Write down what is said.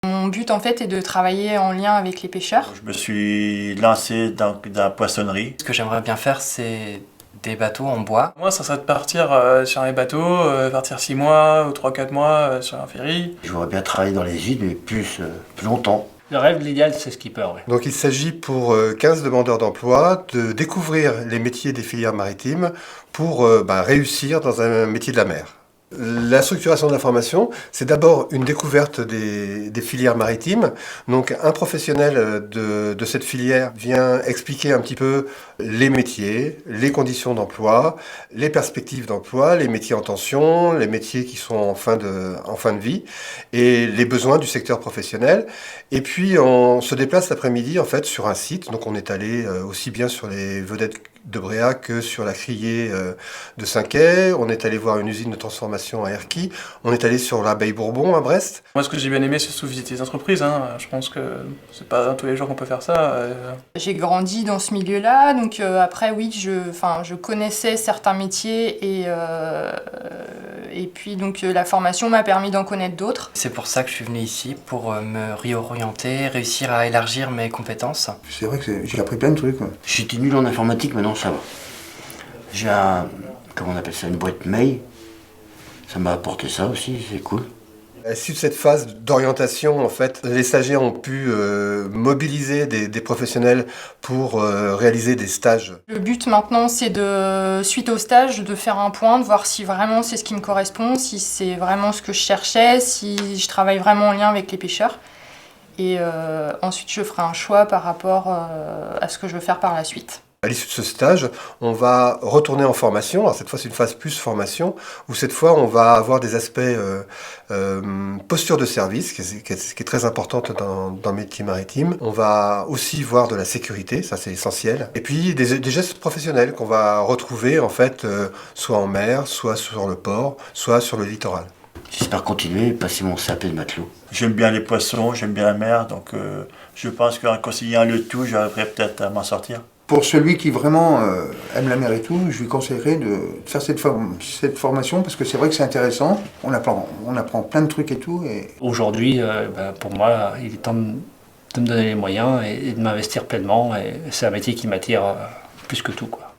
Mon but en fait est de travailler en lien avec les pêcheurs. Je me suis lancé dans la poissonnerie. Ce que j'aimerais bien faire, c'est des bateaux en bois. Moi, ça serait de partir sur un bateau, partir 6 mois ou 3-4 mois sur un ferry. J'aimerais bien travailler dans les îles, mais plus longtemps. Le rêve de l'idéal, c'est skipper, oui. Donc il s'agit pour 15 demandeurs d'emploi de découvrir les métiers des filières maritimes pour réussir dans un métier de la mer. La structuration de la formation, c'est d'abord une découverte des filières maritimes. Donc un professionnel de cette filière vient expliquer un petit peu les métiers, les conditions d'emploi, les perspectives d'emploi, les métiers en tension, les métiers qui sont en fin de vie et les besoins du secteur professionnel. Et puis on se déplace l'après-midi en fait sur un site. Donc on est allé aussi bien sur les vedettes de Bréa que sur la criée de Saint-Quay. On est allé voir une usine de transformation à Erquy. On est allé sur l'abeille Bourbon à Brest. Moi, ce que j'ai bien aimé, c'est surtout visiter les entreprises. Je pense que c'est pas tous les jours qu'on peut faire ça. J'ai grandi dans ce milieu-là, donc après oui, je connaissais certains métiers et puis donc la formation m'a permis d'en connaître d'autres. C'est pour ça que je suis venu ici, pour me réorienter, réussir à élargir mes compétences. C'est vrai que j'ai appris plein de trucs. J'étais nul en informatique, maintenant ça va. J'ai comment on appelle ça, une boîte mail. Ça m'a apporté ça aussi, c'est cool. À l'issue de cette phase d'orientation, en fait, les stagiaires ont pu mobiliser des professionnels pour réaliser des stages. Le but maintenant, c'est suite au stage, de faire un point, de voir si vraiment c'est ce qui me correspond, si c'est vraiment ce que je cherchais, si je travaille vraiment en lien avec les pêcheurs. Et ensuite, je ferai un choix par rapport à ce que je veux faire par la suite. À l'issue de ce stage, on va retourner en formation. Alors cette fois, c'est une phase plus formation, où cette fois, on va avoir des aspects posture de service, qui est très importante dans le métier maritime. On va aussi voir de la sécurité, ça c'est essentiel. Et puis des gestes professionnels qu'on va retrouver en fait, soit en mer, soit sur le port, soit sur le littoral. J'espère continuer et passer mon CAP de matelot. J'aime bien les poissons, j'aime bien la mer, donc je pense qu'en conciliant le tout, j'arriverai peut-être à m'en sortir. Pour celui qui vraiment aime la mer et tout, je lui conseillerais de faire cette formation parce que c'est vrai que c'est intéressant. On apprend plein de trucs et tout. Aujourd'hui, pour moi, il est temps de me donner les moyens et de m'investir pleinement. Et c'est un métier qui m'attire plus que tout, quoi.